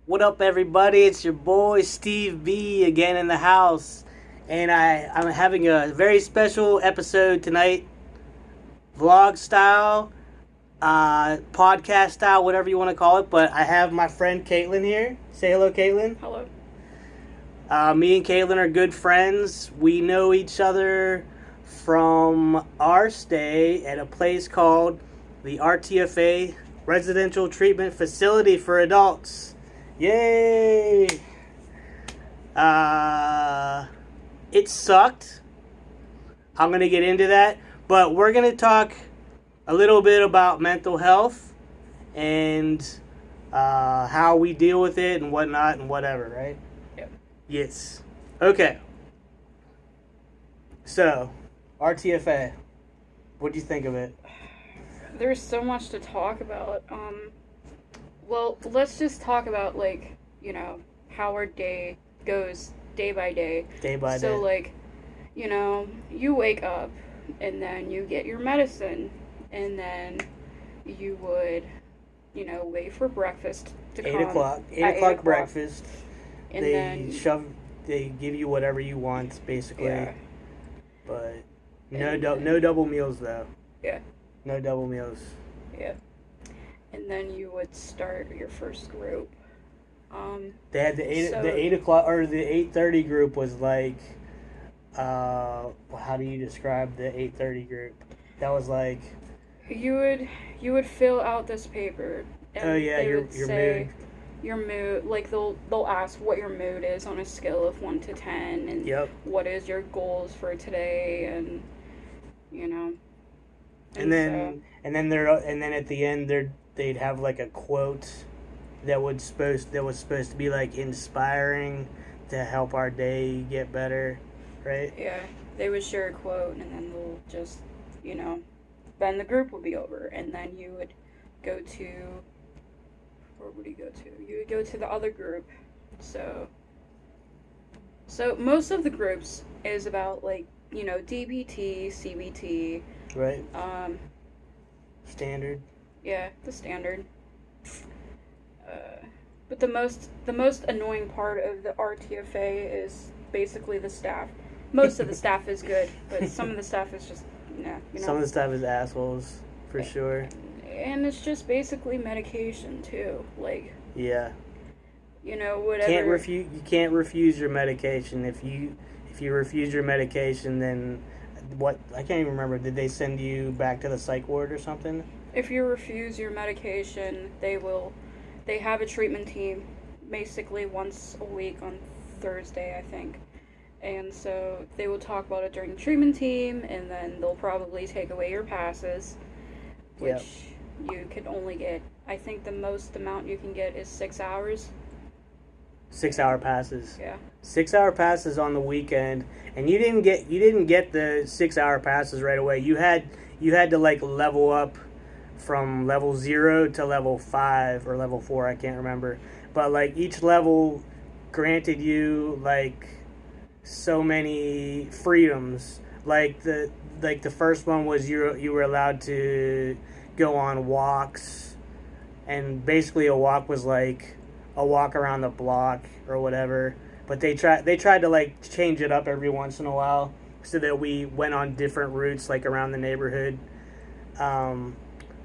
What up, everybody? It's your boy Steve B again in the house, and I'm having a very special episode tonight, vlog style, podcast style, whatever you want to call it. But I have my friend Katlyn here. Say hello, Katlyn. Hello. Me and Katlyn are good friends. We know each other from our stay at a place called the RTFA Residential Treatment Facility for Adults. Yay! It sucked. I'm going to get into that. But we're going to talk a little bit about mental health and how we deal with it and whatnot and whatever, right? Yep. Yes. Okay. So, RTFA. What do you think of it? There's so much to talk about. Well, let's just talk about, how our day goes day by day. Day by day. So, you wake up, and then you get your medicine, and then you would, wait for breakfast to come. 8 o'clock. 8 at o'clock breakfast. And They give you whatever you want, basically. Yeah. But no double meals, though. Yeah. No double meals. Yeah. And then you would start your first group. They had the 8 o'clock, or the 8:30 group was like, how do you describe the 8:30 group? That was like, You would fill out this paper. And oh yeah, they your would say mood. Your mood, like they'll ask what your mood is on a scale of 1 to 10, and Yep. what is your goals for today, and And then at the end they'd have like a quote that was supposed to be like inspiring to help our day get better, right? yeah, they would share a quote, and then they'll just then the group would be over, and then you would go to, where would you go to? You would go to the other group. So most of the groups is about DBT, CBT, Right. Standard. yeah, the standard. But the most annoying part of the RTFA is basically the staff. Most of the staff is good, but some of the staff is just Some of the stuff is assholes, for sure. And it's just basically medication too, Yeah. Whatever. You can't refuse your medication. If you refuse your medication, then what? I can't even remember. Did they send you back to the psych ward or something? If you refuse your medication, they have a treatment team basically once a week on Thursday, I think. And so they will talk about it during the treatment team, and then they'll probably take away your passes, which you could only get, I think the most amount you can get is 6 hours. 6 hour passes. Yeah. 6 hour passes on the weekend, and you didn't get the 6 hour passes right away. You had to level up from level 0 to level 5 or level 4, I can't remember. But each level granted you so many freedoms. The first one was you were allowed to go on walks, and basically a walk was like a walk around the block or whatever. But they tried to change it up every once in a while so that we went on different routes around the neighborhood.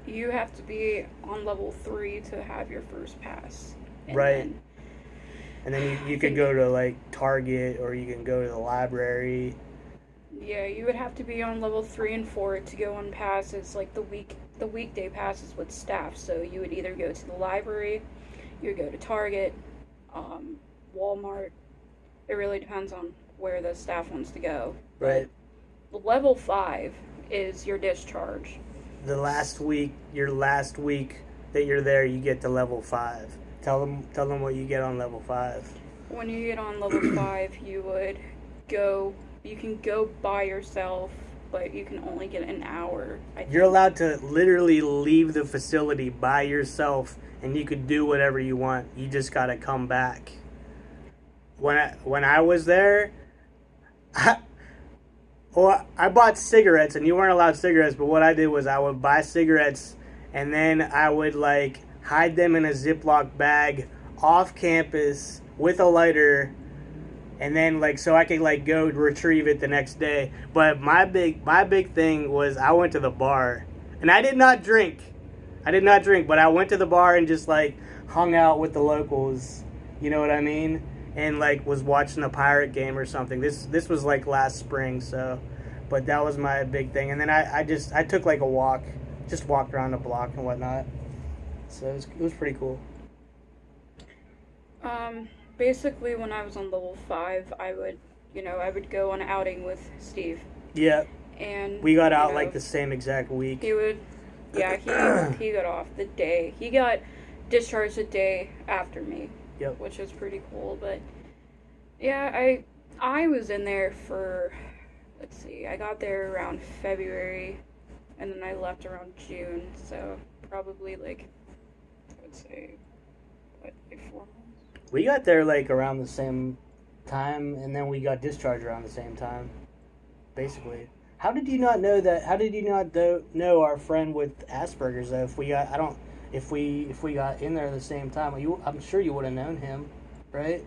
You have to be on level 3 to have your first pass. Right. And then you could go to Target, or you can go to the library. Yeah, you would have to be on level 3 and 4 to go on passes, the weekday passes with staff. So you would either go to the library, you would go to Target, Walmart. It really depends on where the staff wants to go. Right. But level 5 is your discharge. Your last week that you're there, you get to level 5. Tell them what you get on level 5. When you get on level 5, you can go by yourself, but you can only get an hour. I think. You're allowed to literally leave the facility by yourself, and you could do whatever you want. You just gotta come back. When I was there, I bought cigarettes, and you weren't allowed cigarettes, but what I did was I would buy cigarettes, and then I would hide them in a Ziploc bag off campus with a lighter, and then like so I could like go retrieve it the next day. But my big thing was I went to the bar, and I did not drink. But I went to the bar and just like hung out with the locals. You know what I mean? And like was watching a Pirate game or something. This was like last spring, so. But that was my big thing, and then I took like a walk, just walked around the block and whatnot. So it was pretty cool. Basically, when I was on level 5, I would go on an outing with Steve. Yeah. And we got out like the same exact week. He would, yeah. He got off the day. He got discharged the day after me. Yep. Which was pretty cool, but yeah, I was in there for. Let's see, I got there around February, and then I left around June, so probably like, I would say, like 4 months? We got there like around the same time, and then we got discharged around the same time, basically. How did you not know that? How did you not know our friend with Asperger's though? If we got in there at the same time, I'm sure you would have known him, right?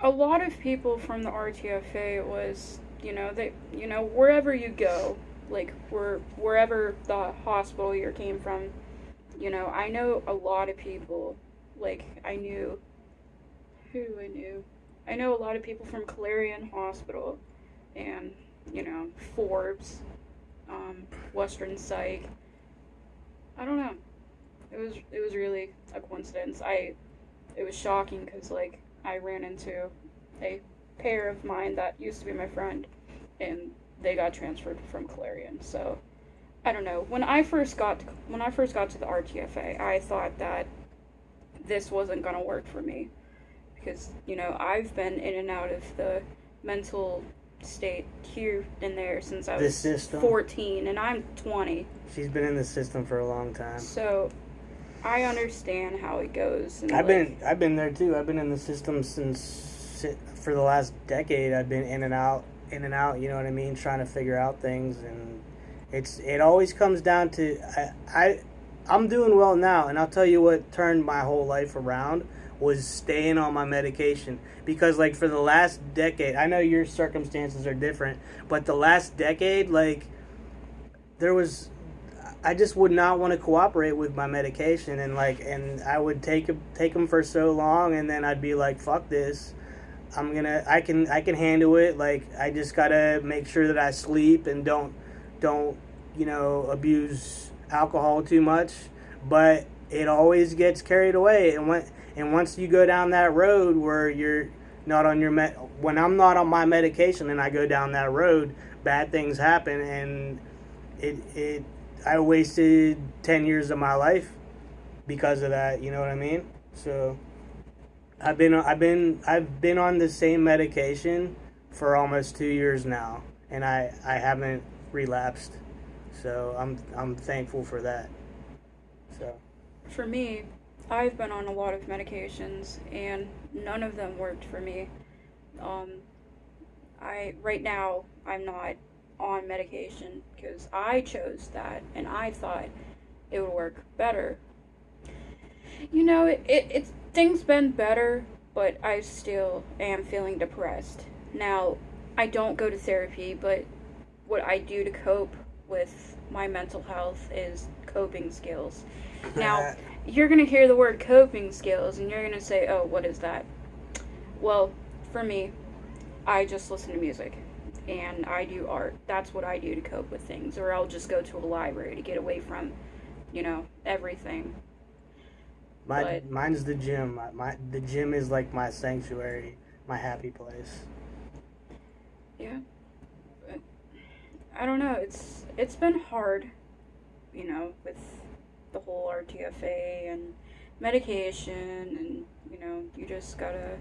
A lot of people from the RTFA was, wherever you go, like wherever the hospital you came from, I know a lot of people. Like I know a lot of people from Clarion Hospital, and Forbes, Western Psych. I don't know. It was really a coincidence. It was shocking because like. I ran into a pair of mine that used to be my friend, and they got transferred from Clarion. So, I don't know. When I first got to the RTFA, I thought that this wasn't gonna work for me because I've been in and out of the mental state here and there since I was 14, and I'm 20. She's been in the system for a long time. So. I understand how it goes. And I've been there too. I've been in the system for the last decade. I've been in and out. You know what I mean? Trying to figure out things, and it always comes down to I'm doing well now, and I'll tell you what turned my whole life around was staying on my medication. Because like for the last decade, I know your circumstances are different, but the last decade, like I just would not want to cooperate with my medication, and I would take them for so long, and then I'd be like, fuck this, I can handle it. Like I just gotta make sure that I sleep and don't abuse alcohol too much. But it always gets carried away, and once you go down that road where you're not on your when I'm not on my medication and I go down that road, bad things happen, and I wasted 10 years of my life because of that, you know what I mean? So I've been on the same medication for almost 2 years now, and I haven't relapsed. So I'm thankful for that. So for me, I've been on a lot of medications and none of them worked for me. Right now I'm not on medication because I chose that and I thought it would work better. It's things been better, but I still am feeling depressed. Now, I don't go to therapy, but what I do to cope with my mental health is coping skills. Now, you're going to hear the word coping skills and you're going to say, "Oh, what is that?" Well, for me, I just listen to music. And I do art. That's what I do to cope with things. Or I'll just go to a library to get away from, everything. Mine's the gym. The gym is like my sanctuary, my happy place. Yeah. But I don't know. It's been hard, with the whole RTFA and medication, and you just gotta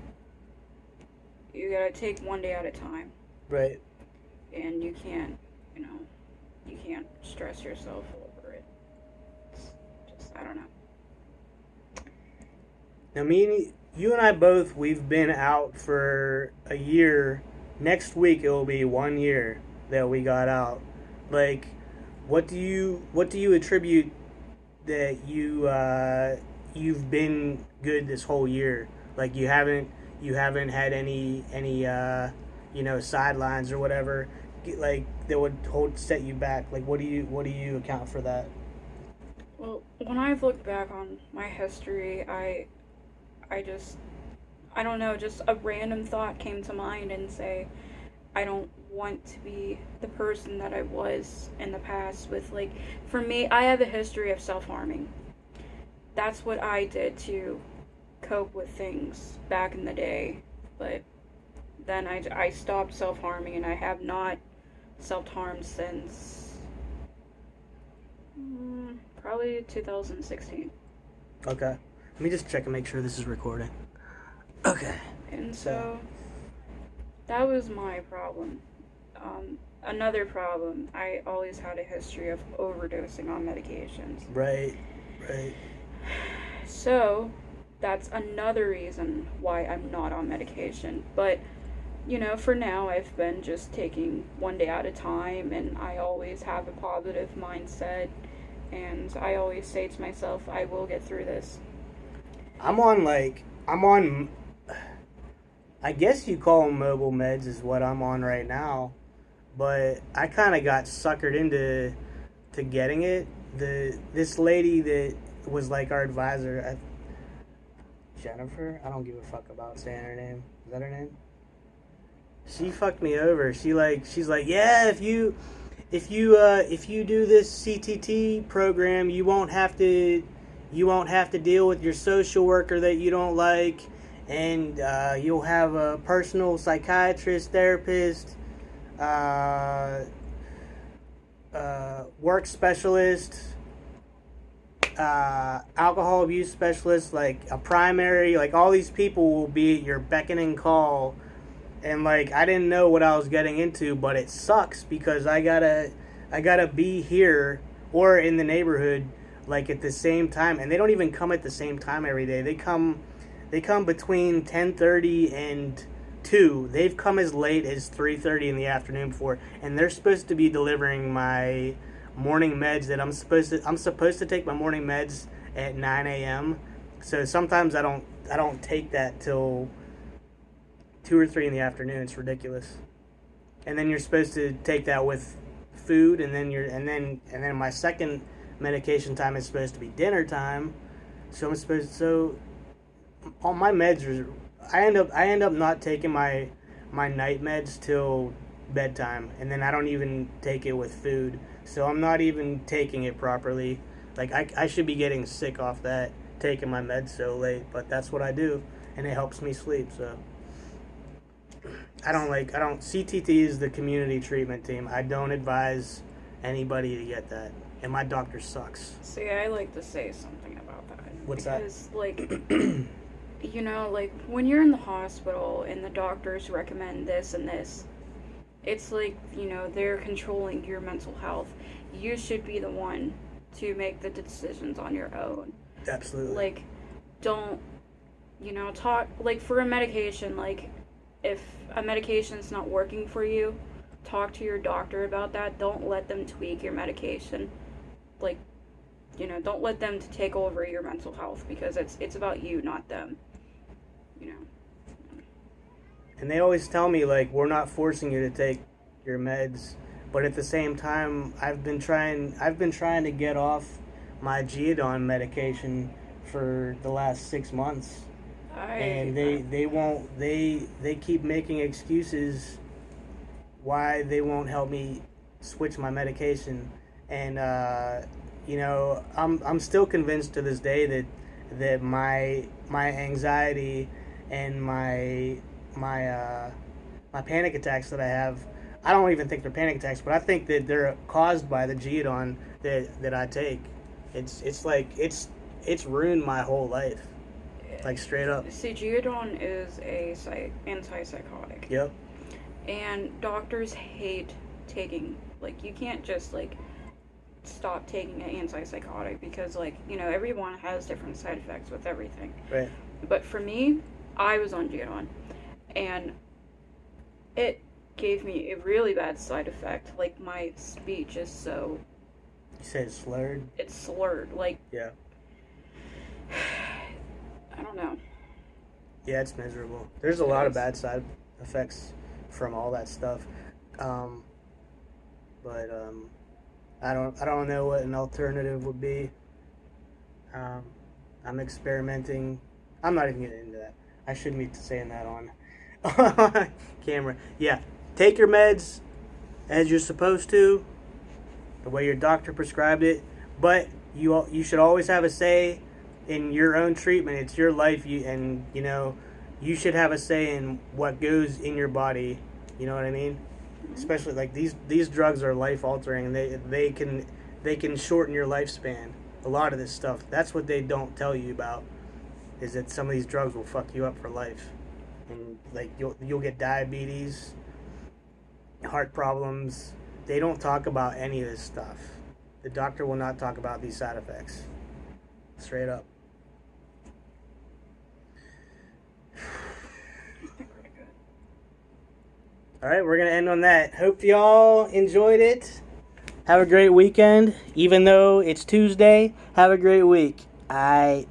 take one day at a time. Right. And you can't stress yourself over it. It's just, I don't know. Now, you and I both, we've been out for a year. Next week, it will be 1 year that we got out. Like, what do you attribute that you you've been good this whole year. Like you haven't had any sidelines or whatever like that would set you back. Like what do you account for that? Well, when I've looked back on my history, I don't know, just a random thought came to mind and say, I don't want to be the person that I was in the past with, like, for me, I have a history of self-harming. That's what I did to cope with things back in the day. But then I stopped self-harming and I have not self-harmed since probably 2016. Okay. Let me just check and make sure this is recording. Okay. And so that was my problem. Another problem, I always had a history of overdosing on medications. Right. So that's another reason why I'm not on medication. But, for now, I've been just taking one day at a time, and I always have a positive mindset, and I always say to myself, I will get through this. I'm on, I guess you call them mobile meds is what I'm on right now, but I kind of got suckered into getting it. This lady that was like our advisor, Jennifer, I don't give a fuck about saying her name. Is that her name? She fucked me over. She's like, yeah, if you do this CTT program, you won't have to deal with your social worker that you don't like, and you'll have a personal psychiatrist, therapist, work specialist, alcohol abuse specialist, like a primary, like all these people will be at your beckoning call. And like I didn't know what I was getting into, but it sucks because I gotta be here or in the neighborhood like at the same time, and they don't even come at the same time every day. They come between 10:30 and 2. They've come as late as 3:30 in the afternoon before, and they're supposed to be delivering my morning meds that I'm supposed to take my morning meds at 9 a.m. So sometimes I don't take that till 2 or 3 in the afternoon. It's ridiculous. And then you're supposed to take that with food, and then my second medication time is supposed to be dinner time. So all my meds are, I end up not taking my night meds till bedtime, and then I don't even take it with food. So I'm not even taking it properly. Like I should be getting sick off that, taking my meds so late, but that's what I do, and it helps me sleep. So CTT is the community treatment team. I don't advise anybody to get that. And my doctor sucks. See, I like to say something about that. What's because, that? Like, when you're in the hospital and the doctors recommend this and this, it's like, they're controlling your mental health. You should be the one to make the decisions on your own. Absolutely. Like, don't, talk, like, for a medication, like, if a medication's not working for you, talk to your doctor about that. Don't let them tweak your medication. Like, don't let them to take over your mental health, because it's about you, not them. And they always tell me, like, we're not forcing you to take your meds, but at the same time, I've been trying to get off my Geodon medication for the last 6 months. And they won't. They keep making excuses why they won't help me switch my medication, and I'm still convinced to this day that my anxiety and my panic attacks that I have, I don't even think they're panic attacks, but I think that they're caused by the Geodon that I take. It's ruined my whole life. Like, straight up. See, Geodon is a antipsychotic. Yep. And doctors hate taking, like, you can't just, like, stop taking an antipsychotic, because, like, everyone has different side effects with everything. Right. But for me, I was on Geodon, and it gave me a really bad side effect. Like, my speech is so... You said it's slurred? It's slurred. Like... Yeah. I don't know. Yeah, it's miserable. There's a lot of bad side effects from all that stuff. But I don't know what an alternative would be. I'm experimenting. I'm not even getting into that. I shouldn't be saying that on camera. Yeah, take your meds as you're supposed to, the way your doctor prescribed it. But you should always have a say in your own treatment. It's your life, you should have a say in what goes in your body. You know what I mean? Especially like these drugs are life altering, and they can shorten your lifespan. A lot of this stuff, that's what they don't tell you about, is that some of these drugs will fuck you up for life, and like you'll get diabetes, heart problems. They don't talk about any of this stuff. The doctor will not talk about these side effects. Straight up. All right, we're going to end on that. Hope y'all enjoyed it. Have a great weekend. Even though it's Tuesday, have a great week. All right.